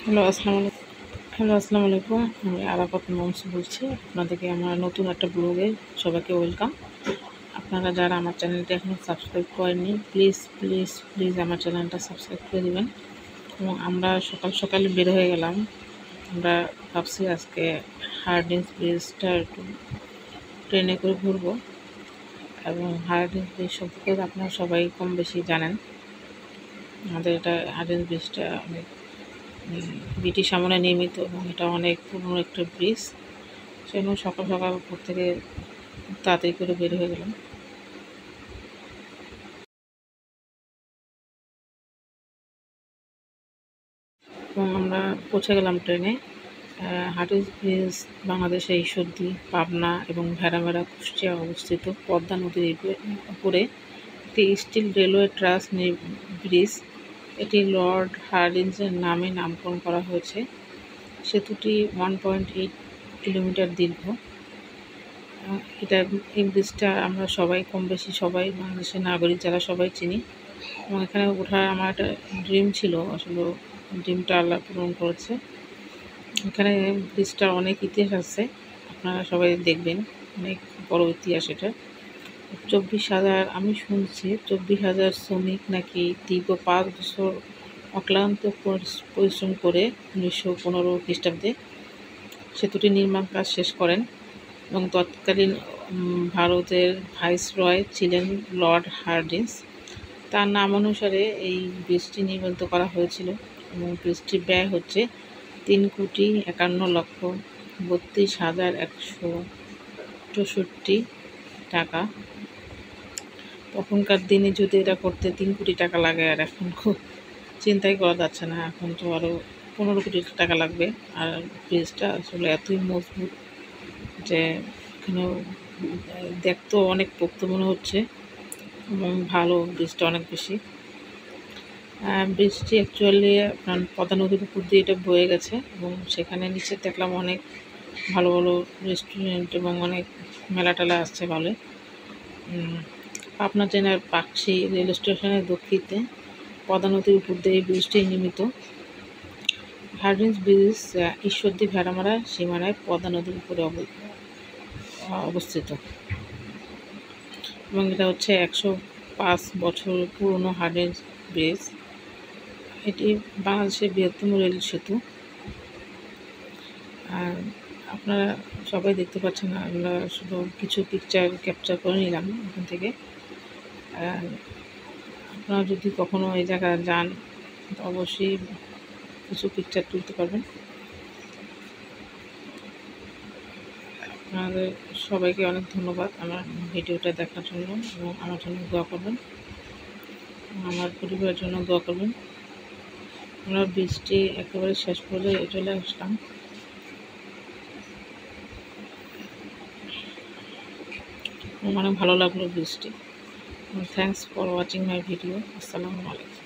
আসসালামু আলাইকুম। আমি আরাফাত মমসু বলছি। আপনাদেরকে আমার নতুন একটা ব্লগে সবাইকে ওয়েলকাম। আপনারা যারা আমার চ্যানেলটা এখনও সাবস্ক্রাইব করেননি, প্লিজ প্লিজ প্লিজ আমার চ্যানেলটা সাবস্ক্রাইব করে দেবেন। এবং আমরা সকাল সকালে বের হয়ে গেলাম। আমরা ভাবছি আজকে হার্ডিঞ্জ ব্রিজটা একটু ট্রেনে করে ঘুরবো। এবং হার্ডিঞ্জ ব্রিজ সম্পর্কে আপনারা সবাই কম বেশি জানেন। আমাদের এটা হার্ডিঞ্জ ব্রিজটা অনেক ব্রিটিশ আমলে নির্মিত এবং এটা অনেক পুরনো একটা ব্রিজ। সেজন্য সকাল সকাল ঘর থেকে তাড়াতাড়ি করে বের হয়ে গেলাম এবং আমরা পৌঁছে গেলাম ট্রেনে। হার্ডিঞ্জ ব্রিজ বাংলাদেশের ঈশ্বরদী, পাবনা এবং ভেড়ামারা, কুষ্টিয়া অবস্থিত পদ্মা নদীর উপরে একটি স্টিল রেলওয়ে ট্রাস ব্রিজ। এটি লর্ড হার্ডিঞ্জের নামে নামকরণ করা হয়েছে। সেতুটি 1.8 কিলোমিটার দীর্ঘ। এই ব্রিজটা আমরা সবাই কম বেশি সবাই বাংলাদেশের নাগরিক যারা সবাই চিনি এবং এখানে ওঠার আমার একটা ড্রিম ছিল, আসলে ড্রিমটা আল্লাহ পূরণ করেছে। এখানে ব্রিজটার অনেক ইতিহাস আছে, আপনারা সবাই দেখবেন, অনেক বড় ইতিহাস এটা। 24,000 আমি শুনছি 24,000 শ্রমিক নাকি দীর্ঘ 5 বছর অক্লান্ত পরিশ্রম করে 1915 খ্রিস্টাব্দে সেতুটি নির্মাণ কাজ শেষ করেন এবং তৎকালীন ভারতের ভাইসরয় ছিলেন লর্ড হার্ডিঞ্জ। তার নাম অনুসারে এই ব্রিজটি নির্মিত করা হয়েছিল এবং ব্রিজটির ব্যয় হচ্ছে 3,51,32,164 টাকা। তখনকার দিনে যদি এটা করতে 3 কোটি টাকা লাগে, আর এখন খুব চিন্তাই করা যাচ্ছে না, এখন তো আরও 15 কোটি টাকা লাগবে। আর ব্রিজটা আসলে এতই মজবুত যে এখানেও দেখতেও অনেক পোক্ত মনে হচ্ছে এবং ভালো ব্রিজটা অনেক বেশি। ব্রিজটি অ্যাকচুয়ালি আপনার পদ্মা নদীর উপর দিয়ে এটা বয়ে গেছে এবং সেখানে নিচে দেখলাম অনেক ভালো ভালো রেস্টুরেন্ট এবং অনেক মেলা টেলা আসছে ভালো। পাবনা জেলার পাকশি রেল স্টেশনের দক্ষিণে পদ্মা নদীর উপর দিয়ে এই ব্রিজটি নির্মিত। হার্ডিঞ্জ ব্রিজ ঈশ্বরদী ভেড়ামারা সীমানায় পদ্মা নদীর উপরে অবস্থিত এবং এটা হচ্ছে 105 বছর পুরনো হার্ডিঞ্জ ব্রিজ। এটি বাংলাদেশের বৃহত্তম রেল সেতু। আর আপনারা সবাই দেখতে পাচ্ছেন, আমরা শুধু কিছু পিকচার ক্যাপচার করে নিলাম এখান থেকে। আপনারা যদি কখনো এই জায়গায় যান তো অবশ্যই কিছু পিকচার তুলতে পারবেন। আপনাদের সবাইকে অনেক ধন্যবাদ আমার ভিডিওটা দেখার জন্য এবং আমার জন্য দোয়া করবেন, আমার পরিবারের জন্য দোয়া করবেন। আমরা বৃষ্টি একেবারে শেষ পর্যায়ে চলে আসলাম। অনেক ভালো লাগলো বৃষ্টি। Thanks for watching my video. আসসালামু আলাইকুম।